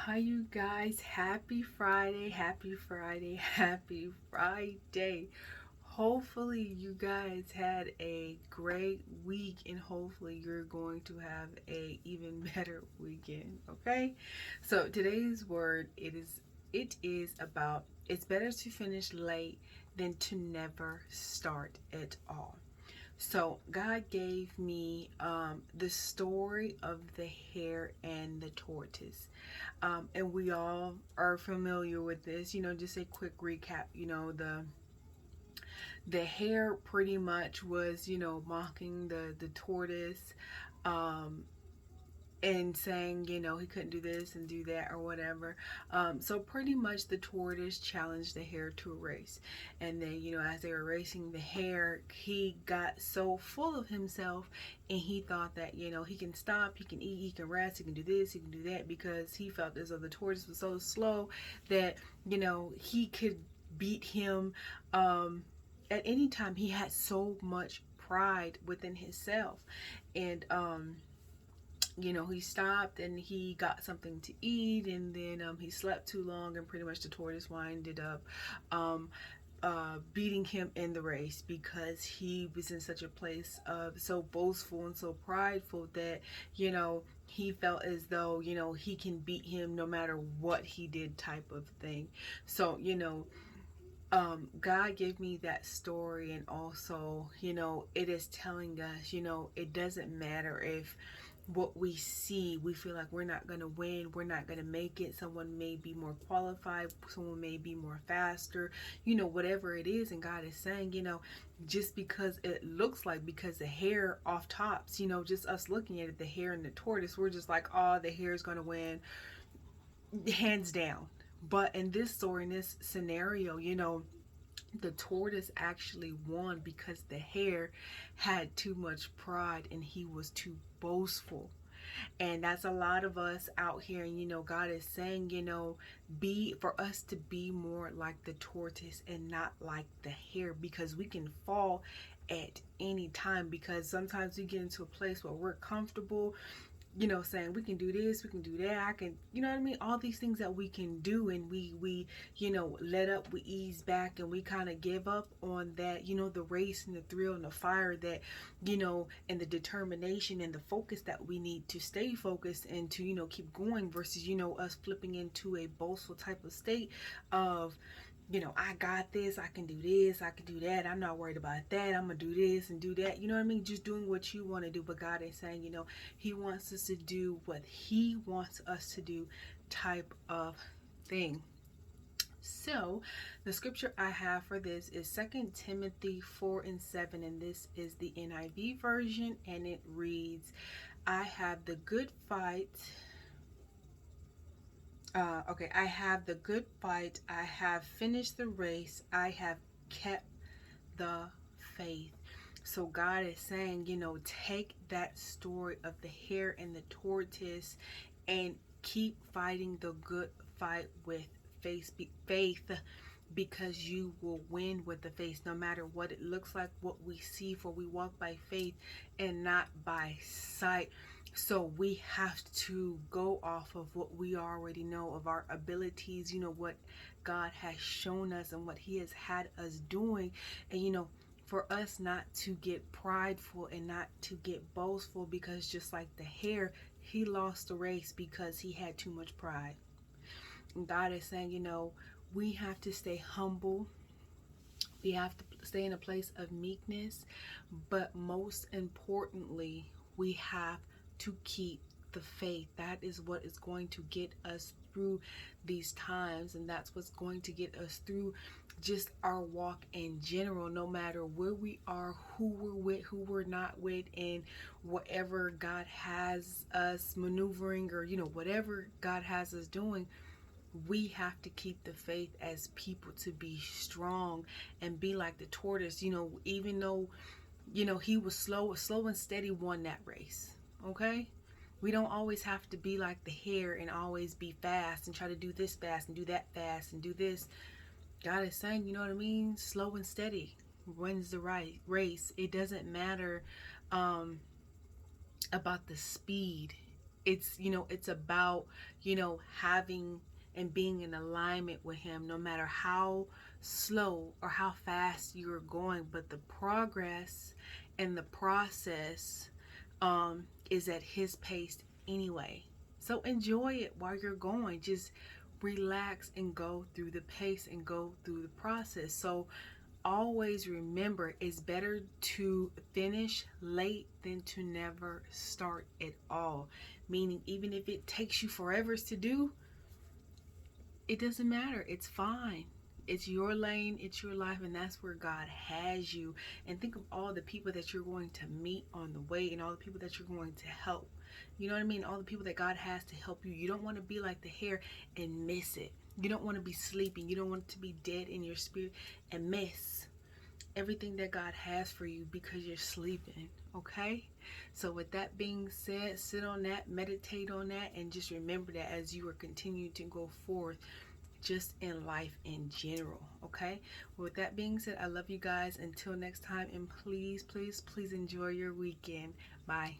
Hi, you guys. Happy Friday. Happy Friday. Happy Friday. Hopefully, you guys had a great week and hopefully, you're going to have a even better weekend. Okay? So, today's word it is about it's better to finish late than to never start at all. So God gave me the story of the hare and the tortoise. And we all are familiar with this. Just a quick recap. The hare pretty much was, mocking the tortoise. Um, and saying, he couldn't do this and do that or whatever. So pretty much the tortoise challenged the hare to a race. And then, as they were racing, the hare, he got so full of himself and he thought that, he can stop, he can eat, he can rest, he can do this, he can do that, because he felt as though the tortoise was so slow that, he could beat him at any time. He had so much pride within himself. And, he stopped and he got something to eat, and then he slept too long, and pretty much the tortoise winded up um, beating him in the race because he was in such a place of so boastful and so prideful that he felt as though he can beat him no matter what he did, type of thing. So God gave me that story, and also, it is telling us, it doesn't matter if what we see, we feel like we're not going to win, we're not going to make it. Someone may be more qualified, someone may be more faster, whatever it is. And God is saying, just because it looks like, because the hare off tops, just us looking at it, the hare and the tortoise, we're just like, oh, the hare is going to win, hands down. But in this story, in this scenario, the tortoise actually won because the hare had too much pride and he was too boastful. And that's a lot of us out here. And God is saying, be for us to be more like the tortoise and not like the hare, because we can fall at any time. Because sometimes we get into a place where we're comfortable, saying we can do this, we can do that, I can, you know what I mean? All these things that we can do, and we let up, we ease back, and we kind of give up on that, the race and the thrill and the fire that, and the determination and the focus that we need to stay focused and to, keep going, versus, us flipping into a boastful type of state of, I got this, I can do this, I can do that, I'm not worried about that, I'm gonna do this and do that, you know what I mean? Just doing what you want to do. But God is saying, He wants us to do what He wants us to do, type of thing. So, the scripture I have for this is 2 Timothy 4:7, and this is the NIV version, and it reads, I have the good fight. I have the good fight. I have finished the race. I have kept the faith. So God is saying, take that story of the hare and the tortoise and keep fighting the good fight with faith, because you will win with the faith, no matter what it looks like, what we see. For we walk by faith and not by sight. So we have to go off of what we already know, of our abilities, what God has shown us and what He has had us doing. And for us not to get prideful and not to get boastful, because just like the hare, he lost the race because he had too much pride. And God is saying, we have to stay humble. We have to stay in a place of meekness. But most importantly, we have to keep the faith. That is what is going to get us through these times. And that's what's going to get us through just our walk in general, no matter where we are, who we're with, who we're not with, and whatever God has us maneuvering, or, whatever God has us doing. We have to keep the faith as people, to be strong and be like the tortoise. Even though he was slow and steady won that race. Okay, we don't always have to be like the hare and always be fast and try to do this fast and do that fast and do this. God is saying, you know what I mean, slow and steady wins the right race. It doesn't matter about the speed. It's, it's about, having and being in alignment with him, no matter how slow or how fast you're going. But the progress and the process is at his pace anyway. So enjoy it while you're going. Just relax and go through the pace and go through the process. So always remember, it's better to finish late than to never start at all. Meaning, even if it takes you forever to do, it doesn't matter. It's fine. It's your lane, it's your life, and that's where God has you. And think of all the people that you're going to meet on the way and all the people that you're going to help. You know what I mean? All the people that God has to help you. You don't want to be like the hare and miss it. You don't want to be sleeping. You don't want to be dead in your spirit and miss everything that God has for you because you're sleeping. Okay? So, with that being said, sit on that, meditate on that, and just remember that as you are continuing to go forth, just in life in general. Okay? With that being said, I love you guys. Until next time, and please, please, please enjoy your weekend. Bye.